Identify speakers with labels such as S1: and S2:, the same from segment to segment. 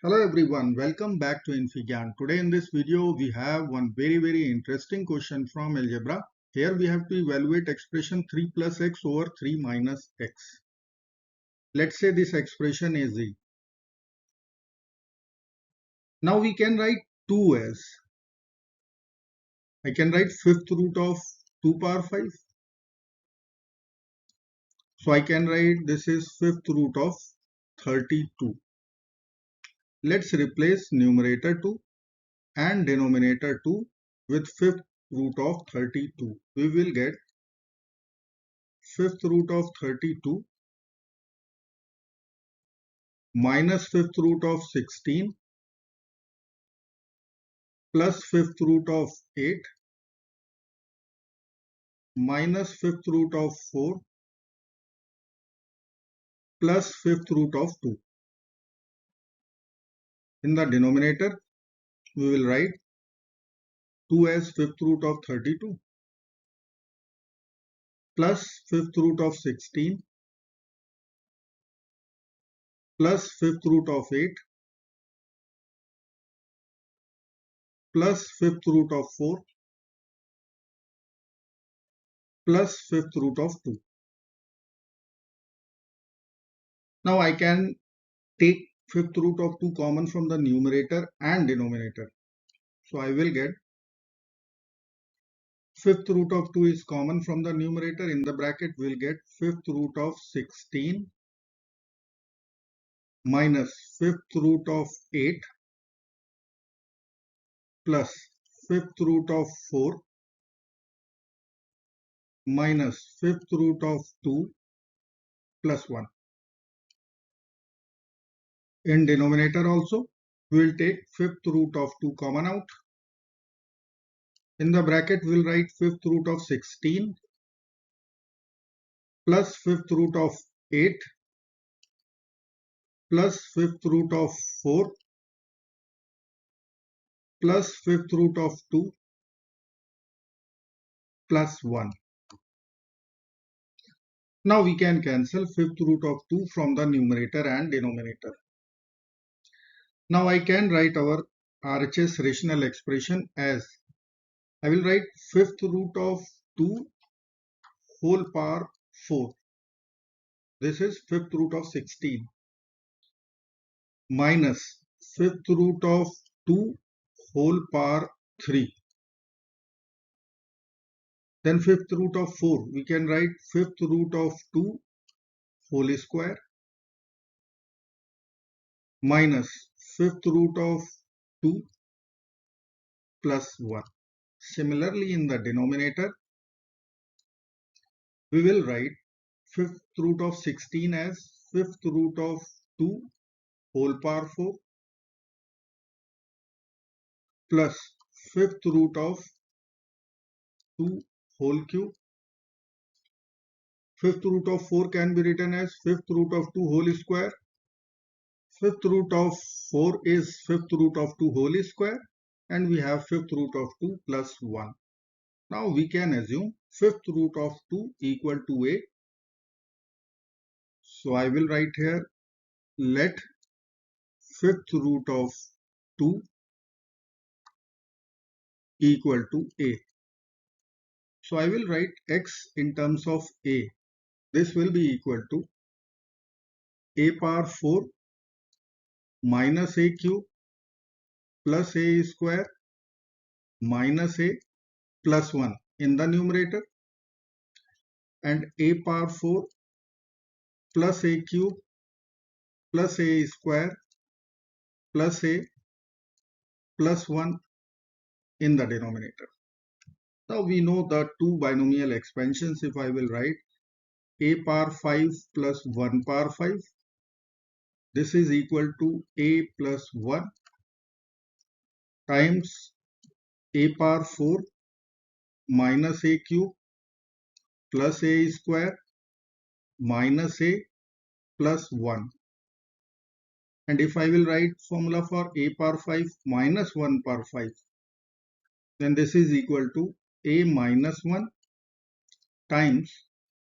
S1: Hello everyone, welcome back to infyGyan. Today in this video we have one very interesting question from algebra. Here we have to evaluate expression 3 plus x over 3 minus x. Let's say this expression is z. Now we can write 2 as, I can write fifth root of 2 power 5. So I can write this is fifth root of 32. Let's replace numerator 2 and denominator 2 with fifth root of 32. We will get fifth root of 32 minus fifth root of 16 plus fifth root of 8 minus fifth root of 4 plus fifth root of 2. In the denominator, we will write 2 as fifth root of 32 plus fifth root of 16 plus fifth root of 8 plus fifth root of 4 plus fifth root of 2. Now I can take fifth root of 2 common from the numerator and denominator. So I will get fifth root of 2 is common from the numerator. In the bracket we will get fifth root of 16 minus fifth root of 8 plus fifth root of 4 minus fifth root of 2 plus 1. In denominator also, we will take fifth root of 2 common out. In the bracket, we will write fifth root of 16 plus fifth root of 8 plus fifth root of 4 plus fifth root of 2 plus 1. Now we can cancel fifth root of 2 from the numerator and denominator. Now I can write our RHS rational expression as, I will write fifth root of 2 whole power 4. This is fifth root of 16 minus fifth root of 2 whole power 3. Then fifth root of 4, we can write fifth root of 2 whole square minus fifth root of 2 plus 1. Similarly, in the denominator, we will write fifth root of 16 as fifth root of 2 whole power 4 plus fifth root of 2 whole cube. Fifth root of 4 can be written as fifth root of 2 whole square. Fifth root of 4 is fifth root of 2 whole square, and we have fifth root of 2 plus 1. Now we can assume fifth root of 2 equal to a. So I will write here, let fifth root of 2 equal to a. So I will write x in terms of a. This will be equal to a power 4 minus a cube plus a square minus a plus 1 in the numerator, and a power 4 plus a cube plus a square plus a plus 1 in the denominator. Now we know the two binomial expansions. If I will write a power 5 plus 1 power 5, this is equal to a plus 1 times a power 4 minus a cube plus a square minus a plus 1. And if I will write formula for a power 5 minus 1 power 5, then this is equal to a minus 1 times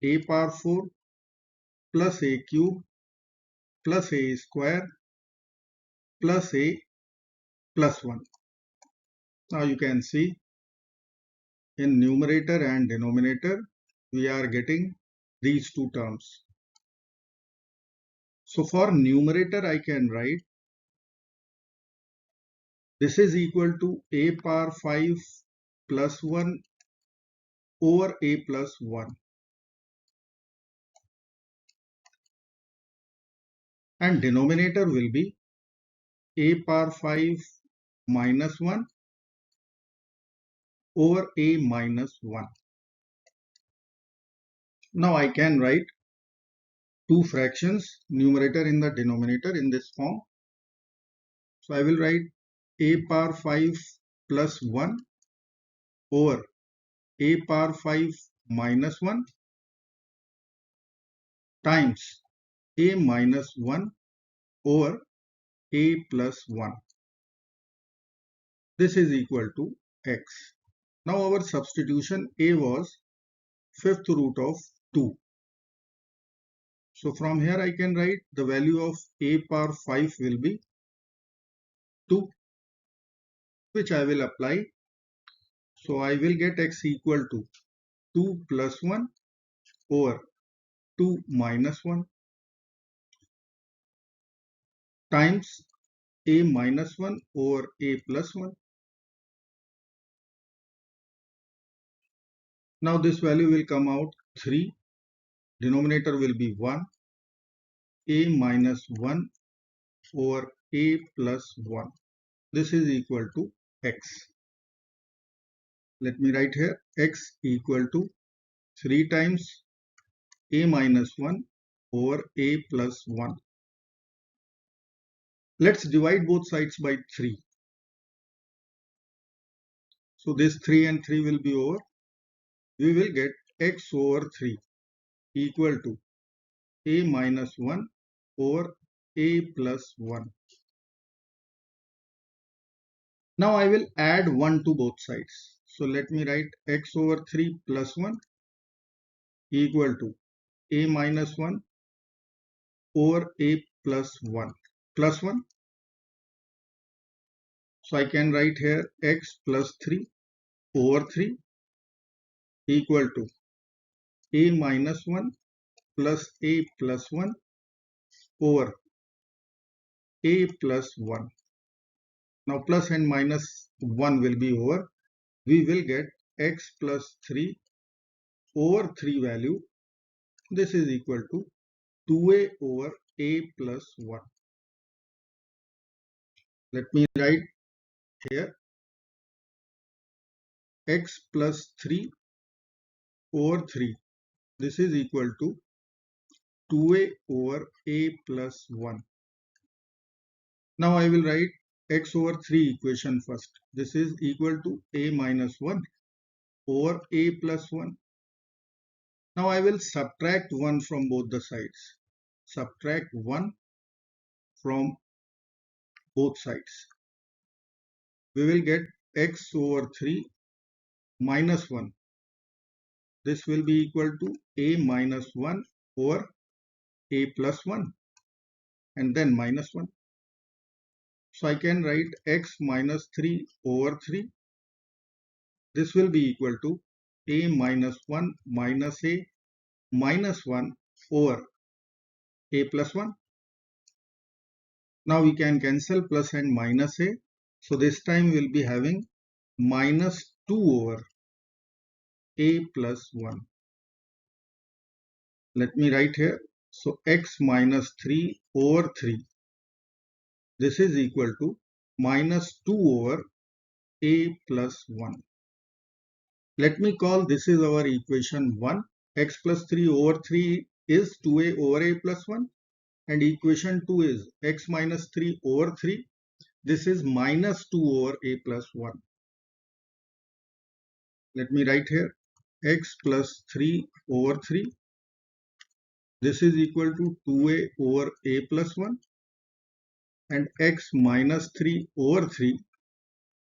S1: a power 4 plus a cube plus a square plus a plus 1. Now you can see in numerator and denominator we are getting these two terms. So for numerator I can write this is equal to a power 5 plus 1 over a plus 1, and denominator will be a power 5 minus 1 over a minus 1. Now I can write two fractions, numerator in the denominator, in this form. So I will write a power 5 plus 1 over a power 5 minus 1 times a minus 1 over a plus 1. This is equal to x. Now our substitution a was fifth root of 2. So from here I can write the value of a power 5 will be 2, which I will apply. So I will get x equal to 2 plus 1 over 2 minus 1 times a minus 1 over a plus 1. Now this value will come out 3. Denominator will be 1. A minus 1 over a plus 1. This is equal to x. Let me write here x equal to 3 times a minus 1 over a plus 1. Let's divide both sides by 3. So this 3 and 3 will be over. We will get x over 3 equal to a minus 1 over a plus 1. Now I will add 1 to both sides. So let me write x over 3 plus 1 equal to a minus 1 over a plus 1 plus 1. So I can write here x plus 3 over 3 equal to a minus 1 plus a plus 1 over a plus 1. Now plus and minus 1 will be over. We will get x plus 3 over 3 value. This is equal to 2a over a plus 1. Let me write here x plus 3 over 3. This is equal to 2a over a plus 1. Now I will write x over 3 equation first. This is equal to a minus 1 over a plus 1. Now I will subtract 1 from both the sides. Subtract 1 from both sides. We will get x over 3 minus 1. This will be equal to a minus 1 over a plus 1 and then minus 1. So I can write x minus 3 over 3. This will be equal to a minus 1 minus a minus 1 over a plus 1. Now we can cancel plus and minus a. So this time we will be having minus 2 over a plus 1. Let me write here. So x minus 3 over 3. This is equal to minus 2 over a plus 1. Let me call this is our equation 1. X plus 3 over 3 is 2a over a plus 1. And equation 2 is x minus 3 over 3. This is minus 2 over a plus 1. Let me write here x plus 3 over 3. This is equal to 2a over a plus 1. And x minus 3 over 3.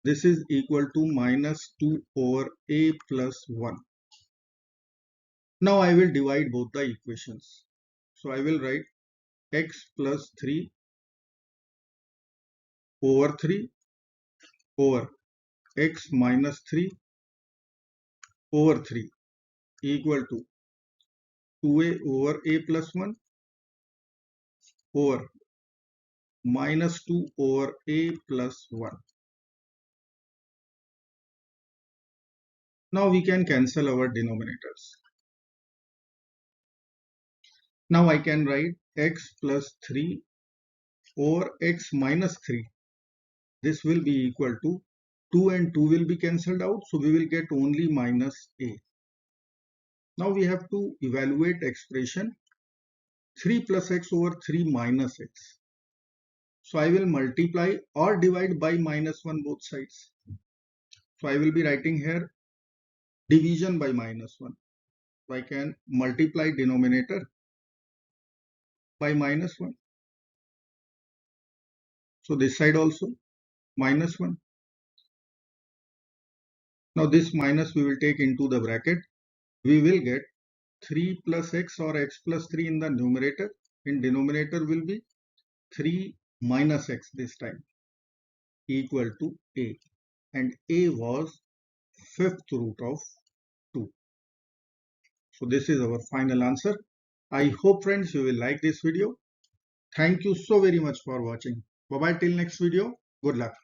S1: This is equal to minus 2 over a plus 1. Now I will divide both the equations. So I will write x plus 3 over 3 over x minus 3 over 3 equal to 2a over a plus 1 over minus 2 over a plus 1. Now we can cancel our denominators. Now I can write x plus 3 over x minus 3. This will be equal to 2 and 2 will be cancelled out. So we will get only minus a. Now we have to evaluate expression 3 plus x over 3 minus x. So I will multiply or divide by minus 1 both sides. So I will be writing here division by minus 1. So I can multiply denominator by minus 1. So this side also minus 1. Now this minus we will take into the bracket. We will get 3 plus x or x plus 3 in the numerator. In denominator will be 3 minus x this time equal to a. And a was fifth root of 2. So this is our final answer. I hope friends you will like this video. Thank you so very much for watching. Bye bye till next video. Good luck.